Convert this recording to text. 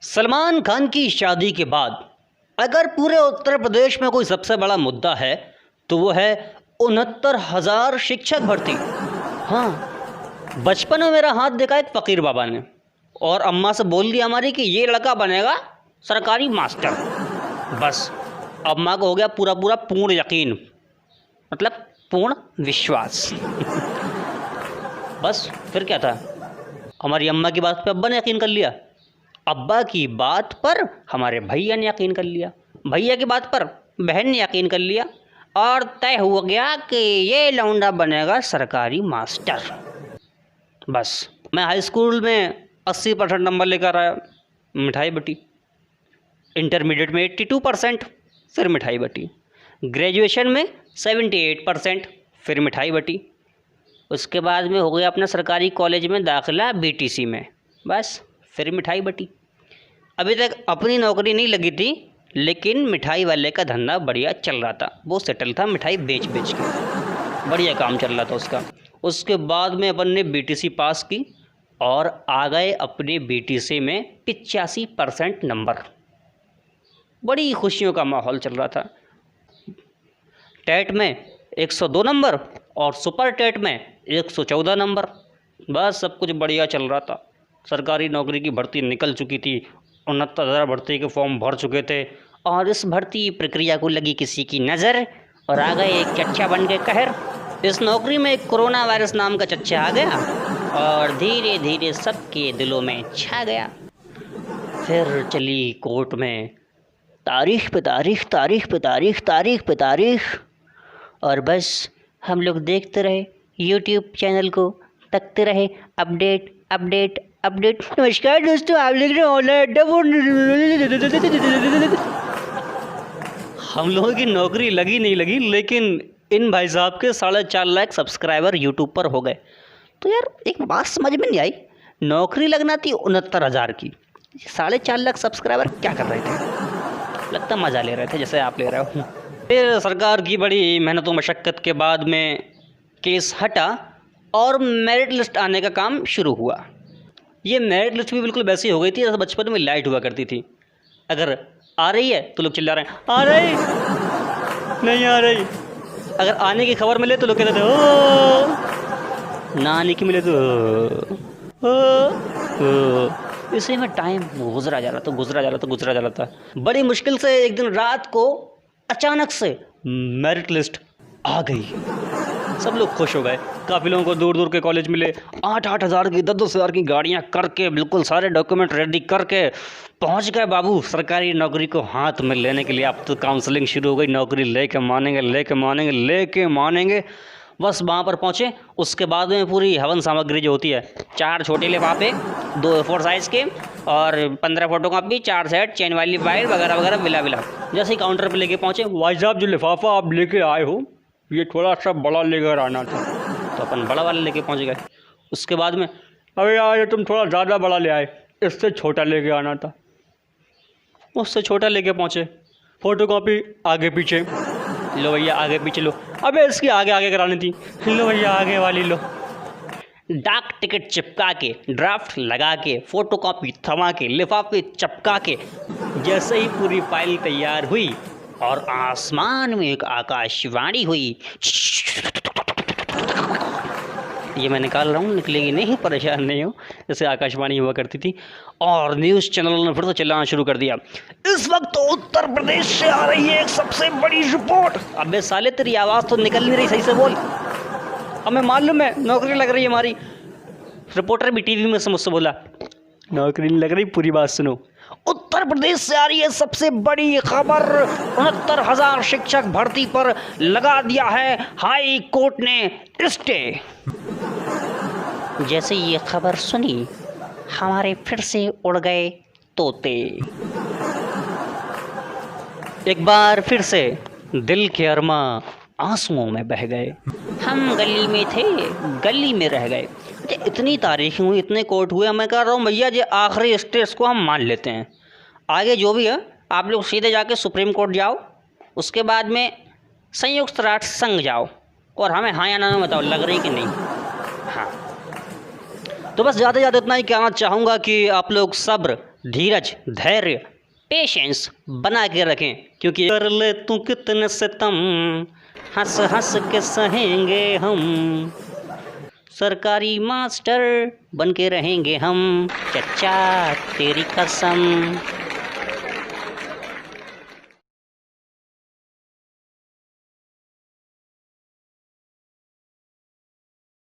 सलमान खान की शादी के बाद अगर पूरे उत्तर प्रदेश में कोई सबसे बड़ा मुद्दा है तो वो है 69,000 शिक्षक भर्ती। हाँ, बचपन में मेरा हाथ देखा एक फ़कीर बाबा ने और अम्मा से बोल दिया हमारी कि ये लड़का बनेगा सरकारी मास्टर। बस अम्मा को हो गया पूरा पूरा पूर्ण यकीन, मतलब पूर्ण विश्वास। बस फिर क्या था, हमारी अम्मा की बात पे अब्बा ने यकीन कर लिया, अब्बा की बात पर हमारे भैया ने यकीन कर लिया, भैया की बात पर बहन ने यकीन कर लिया और तय हो गया कि ये लौंडा बनेगा सरकारी मास्टर। बस मैं हाई स्कूल में 80% नंबर लेकर आया, मिठाई बटी। इंटरमीडिएट में 82%, फिर मिठाई बटी। ग्रेजुएशन में 78%, फिर मिठाई बटी। उसके बाद में हो गया अपना सरकारी कॉलेज में दाखिला बीटीसी में, बस फिर मिठाई बटी। अभी तक अपनी नौकरी नहीं लगी थी, लेकिन मिठाई वाले का धंधा बढ़िया चल रहा था, वो सेटल था मिठाई बेच बेच के, बढ़िया काम चल रहा था उसका। उसके बाद में अपन ने बीटीसी पास की और आ गए अपने बीटीसी में 85% नंबर। बड़ी खुशियों का माहौल चल रहा था। टेट में 102 नंबर और सुपर टेट में 114 नंबर, बस सब कुछ बढ़िया चल रहा था। सरकारी नौकरी की भर्ती निकल चुकी थी, 69,000 भर्ती के फॉर्म भर चुके थे और इस भर्ती प्रक्रिया को लगी किसी की नज़र और आ गए एक चच्चा बन के कहर। इस नौकरी में कोरोना वायरस नाम का चच्चा आ गया और धीरे धीरे सबके दिलों में छा गया। फिर चली कोर्ट में तारीख पे तारीख, तारीख पे तारीख, तारीख पे तारीख, और बस हम लोग देखते रहे, यूट्यूब चैनल को तकते रहे, अपडेट अपडेट अपडेट। नमस्कार दोस्तों, आप लिख रहे ऑनलाइन। हम लोगों की नौकरी लगी नहीं लगी, लेकिन इन भाई साहब के 4.5 लाख सब्सक्राइबर यूट्यूब पर हो गए। तो यार एक बात समझ में नहीं आई, नौकरी लगना थी 69,000 की, 4.5 लाख सब्सक्राइबर क्या कर रहे थे? लगता मज़ा ले रहे थे जैसे आप ले रहे हो। फिर सरकार की बड़ी मेहनत व मशक्क़त के बाद में केस हटा और मेरिट लिस्ट आने का काम शुरू हुआ। ये मेरिट लिस्ट भी बिल्कुल वैसी हो गई थी जैसे बचपन में लाइट हुआ करती थी। अगर आ रही है तो लोग चिल्ला रहे हैं आ रही, नहीं आ रही। अगर आने की खबर मिले तो लोग कहते थे ओ, ना आने की मिले तो ओ। इसी में टाइम गुजरा जा रहा था। बड़ी मुश्किल से एक दिन रात को अचानक से मेरिट लिस्ट आ गई। सब लोग खुश हो गए। काफ़ी लोगों को दूर दूर के कॉलेज मिले। 8-8 हज़ार की 10-10 हज़ार की गाड़ियाँ करके बिल्कुल सारे डॉक्यूमेंट रेडी करके पहुंच गए बाबू सरकारी नौकरी को हाथ में लेने के लिए। अब तो काउंसलिंग शुरू हो गई, नौकरी लेके मानेंगे। बस वहाँ पर पहुँचे। उसके बाद में पूरी हवन सामग्री जो होती है, 4 छोटे लिफाफे, 2 A4 साइज़ के और 15 फोटो कॉपी, 4 सेट, चेन वाली फाइल वगैरह वगैरह बिला। जैसे ही काउंटर पर लेके पहुँचे, भाई साहब जो लिफाफा आप लेके आए हो ये थोड़ा सा बड़ा लेकर आना था। तो अपन बड़ा वाला लेके पहुँच गए। उसके बाद में अरे यार तुम थोड़ा ज़्यादा बड़ा ले आए, इससे छोटा लेके आना था। उससे छोटा लेके पहुँचे। फ़ोटो कॉपी आगे पीछे, लो भैया आगे पीछे लो। अबे इसकी आगे करानी थी, लो भैया आगे वाली लो। डाक टिकट चिपका के, ड्राफ्ट लगा के, फ़ोटो कॉपी थमा के, लिफाफे चपका के, जैसे ही पूरी फाइल तैयार हुई और आसमान में एक आकाशवाणी हुई। ये मैं निकाल रहा हूँ, निकलेगी नहीं, परेशान नहीं हो, जैसे आकाशवाणी हुआ करती थी। और न्यूज़ चैनलों ने फिर से चिल्लाना शुरू कर दिया, इस वक्त तो उत्तर प्रदेश से आ रही है एक सबसे बड़ी रिपोर्ट। अबे साले तेरी आवाज़ तो निकल नहीं रही, सही से बोल, हमें मालूम है नौकरी लग रही है हमारी। रिपोर्टर भी टीवी में से मुझसे बोला, नौकरी नहीं लग रही, पूरी बात सुनो। उत्तर प्रदेश से आ रही है सबसे बड़ी खबर, 69,000 शिक्षक भर्ती पर लगा दिया है हाई कोर्ट ने स्टे। जैसे ये खबर सुनी, हमारे फिर से उड़ गए तोते। एक बार फिर से दिल के अरमा आंसुओं में बह गए। हम गली में थे, गली में रह गए। इतनी तारीख हुई, इतने कोर्ट हुए, मैं कह रहा हूँ भैया ये आखिरी स्टेज को हम मान लेते हैं, आगे जो भी है आप लोग सीधे जाके सुप्रीम कोर्ट जाओ, उसके बाद में संयुक्त राष्ट्र संघ जाओ और हमें हाँ या ना में बताओ लग रही कि नहीं। हाँ, तो बस ज़्यादा इतना ही कहना चाहूँगा कि आप लोग सब्र धीरज, धैर्य, पेशेंस बना के रखें, क्योंकि कर ले तू कितने सितम, हंस हंस के सहेंगे हम, सरकारी मास्टर बन के रहेंगे हम, चचा तेरी कसम।